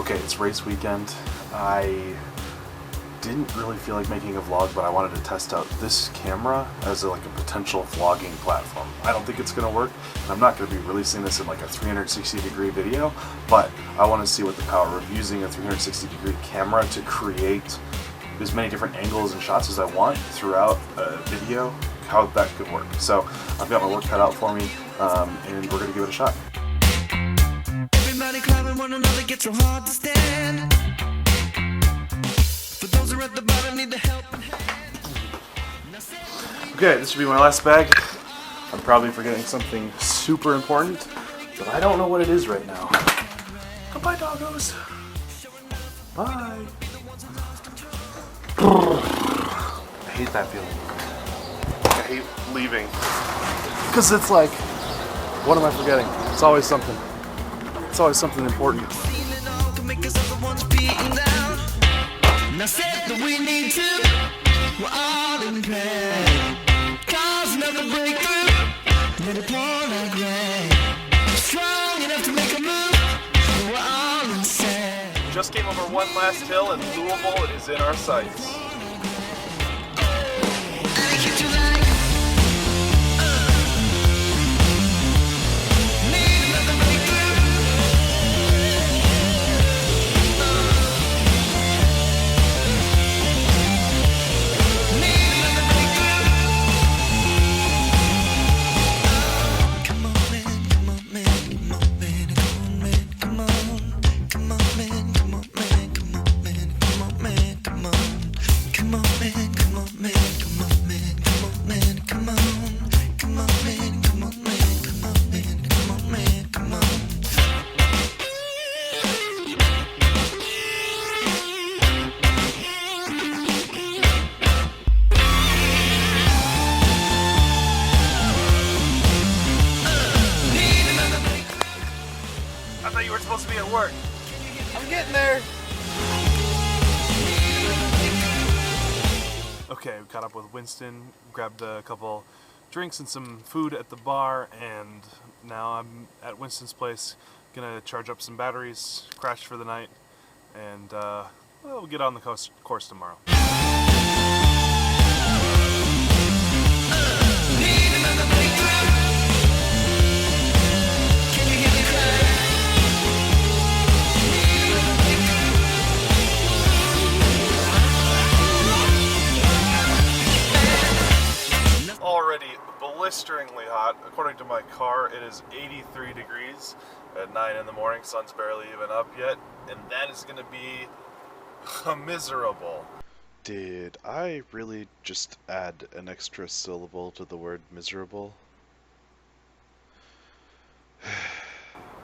Okay, it's race weekend. I didn't really feel like making a vlog, but I wanted to test out this camera as like a potential vlogging platform. I don't think it's going to work, and I'm not going to be releasing this in like a 360-degree video, but I want to see what the power of using a 360-degree camera to create as many different angles and shots as I want throughout a video, how that could work. So I've got my work cut out for me, and we're going to give it a shot. Everybody climbing one another gets so hard to stand. For those who are at the bottom need the help. Okay, this should be my last bag. I'm probably forgetting something super important, but I don't know what it is right now. Goodbye, doggos. Bye. I hate that feeling. I hate leaving. Because it's like, what am I forgetting? It's always something. It's always something important. I said that we need to, we're all in pain. Cause another breakthrough, let it pour like rain. Strong enough to make a move, we're all insane. Just came over one last hill and Louisville is in our sights. I thought you were supposed to be at work. I'm getting there. Okay, we caught up with Winston, grabbed a couple drinks and some food at the bar, and now I'm at Winston's place, gonna charge up some batteries, crash for the night, and we'll get on the course tomorrow. Already blisteringly hot. According to my car, it is 83 degrees at 9 in the morning. Sun's barely even up yet, and that is going to be miserable. Did I really just add an extra syllable to the word miserable?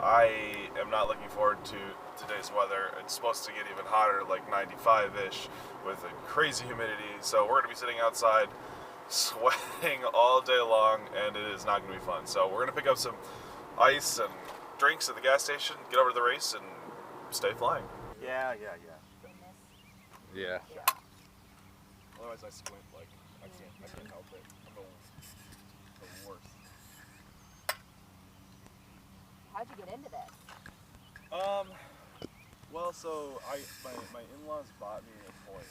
I am not looking forward to today's weather. It's supposed to get even hotter, like 95-ish, with a crazy humidity. So we're going to be sitting outside sweating all day long, and it is not going to be fun. So we're going to pick up some ice and drinks at the gas station, get over to the race, and stay flying. Yeah. Otherwise I squint like, I can't help it. I'm the worst. How'd you get into this? Well, so my in-laws bought me a toy.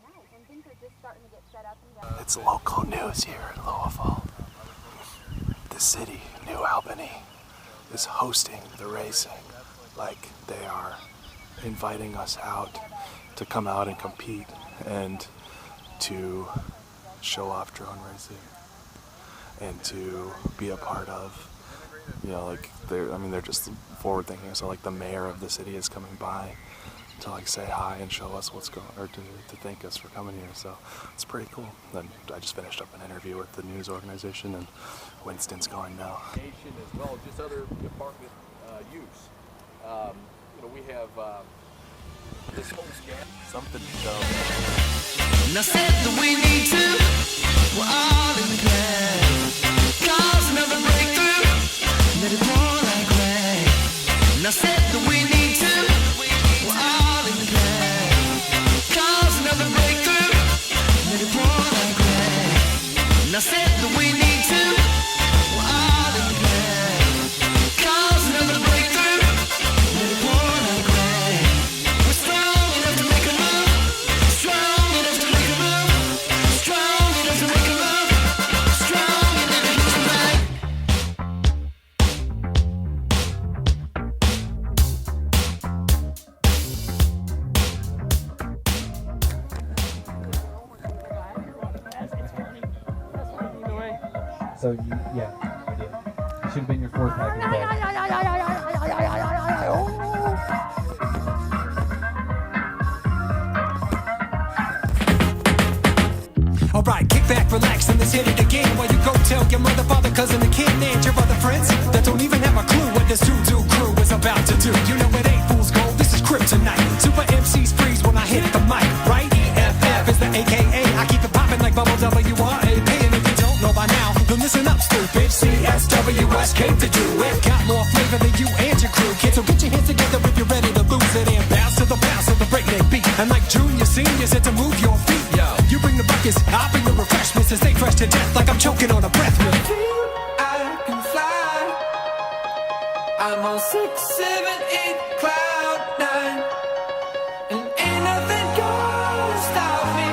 Nice, and things are just starting to get set up and down. It's local news here in Louisville. The city, New Albany, is hosting the racing. Like, they are inviting us out to come out and compete and to show off drone racing and to be a part of, you know, like, they're just forward thinking. So like the mayor of the city is coming by to like say hi and show us what's going, or to thank us for coming here. So it's pretty cool. Then I just finished up an interview with the news organization, and Winston's going now. As well, just other department use. You know, we have this whole scan. Something dumb. And I said that we need to, we're all in the plan. Cause another breakthrough, let it pour like rain. And I said that we need to, we're all in the plan. Cause another breakthrough, let it pour like rain. And I said that we need to, we're all in the plan. Cause another breakthrough, let it pour like rain. So yeah, I did. It should have been your fourth package. Alright, kick back, relax, and let's hit it again. While you go tell your mother, father, cousin, and kin, and your other friends that don't even have a clue what this 2-2 crew is about to do. You know it ain't fool's gold, this is kryptonite. Super MCs freeze when I hit the mic, right? EFF is the AKA. I keep it popping like bubble WRAP. And if you don't know by now, then listen up, stupid. CSWS came to do it. Got more flavor than you and your crew, kids. So get your hands together if you're ready to lose it and bounce to the breakneck beat. And like junior, senior said to move your feet. You bring the buckets, I'll bring the refreshments and stay fresh to death like I'm choking on a breath mint. I can fly. I'm on 6, 7, 8, cloud 9. And ain't nothing gonna stop me,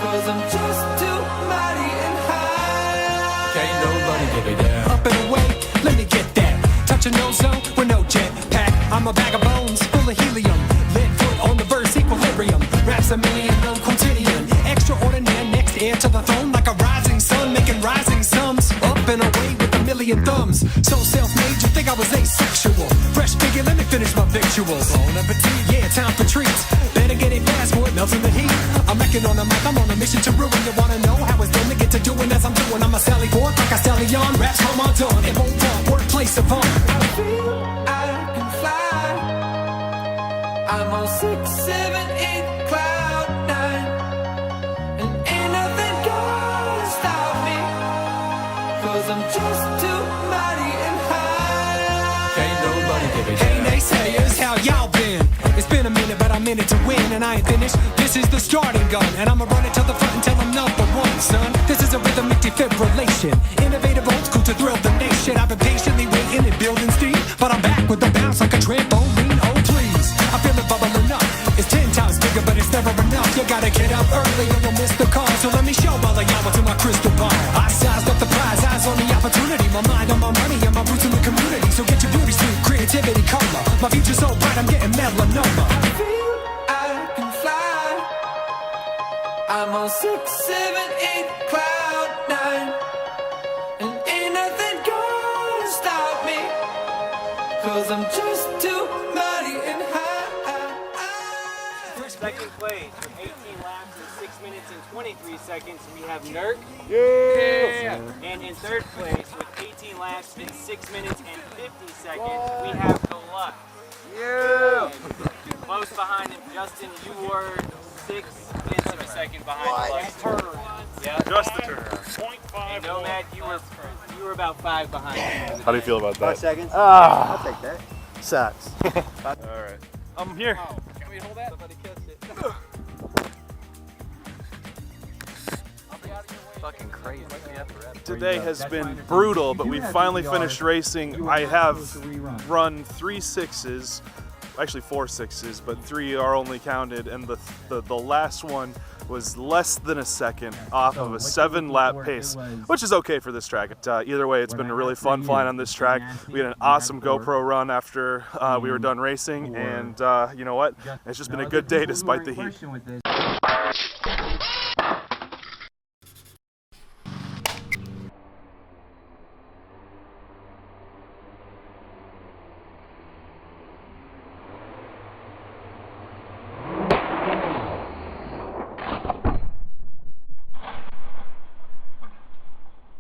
'cause I'm just too mighty and high. Can't nobody get me down. Up and away, let me get that. Touch a no-zone with no jetpack. I'm a bag of bones full of helium. Lit foot on the verse, equilibrium. Raps a million, quotidian. Extraordinary, next heir to the throne. Like a rising sun, making rising sums. Up and away with a million thumbs. So self-made, you think I was asexual. Fresh figure, let me finish my victuals. Bon appetit, yeah, time for treats. Better get it fast before it melts in the heat. I'm wrecking on the mic, I'm on a mission to ruin. You wanna know how it's done to get to doing as I'm doing. I'm a Sally Forth, like a stallion. Raps home on done, it won't fall. Workplace of fun. I can fly. I'm on 6, 7, 8, cloud 9. And ain't nothing gonna stop me, 'cause I'm just too mighty and high. Can't nobody give it. Hey naysayers, how y'all been? It's been a minute, but I'm in it to win, and I ain't finished. This is the starting gun, and I'ma run it to the front until I'm number one, son. This is a rhythmic defibrillation. Innovative, old school to thrill the nation. I've been patiently waiting and building steam, but I'm back with the bounce like a trampoline. Oh please, I feel it bubbling up. It's 10 times bigger, but it's never enough. You gotta get up early or you'll miss the call. So let me show all of y'all what's in my crystal ball. I sized up the prize, eyes on the opportunity. My mind on my money and my roots in the community. So get your beauty sleep, creativity, coma. My future's so bright, I'm getting melanoma. I can fly. I'm on 6, 7, 8, cloud 9. And ain't nothing gonna stop me, 'cause I'm just too mighty and high. Second place with 18 laps in 6 minutes and 23 seconds, we have Nurk. Yeah. And in third place with 18 laps in 6 minutes and 50 seconds, we have Deluxe. Yeah. Close behind him, Justin, you were 6/10 of a second behind Deluxe. Yeah. Just the turnaround. And Nomad, you were about 5 behind him. How do you feel about that? 5 seconds? I'll take that. Sucks. All right. I'm here. Can we hold that? Somebody catch it. Fucking crazy. Today has been brutal, but we finally finished racing. I have run 3 6s, actually 4 6s, but 3 are only counted, and the last one was less than a second off of a 7-lap pace, which is okay for this track. Either way, it's been really fun flying on this track. We had an awesome GoPro run after we were done racing, and you know what? It's just been a good day despite the heat.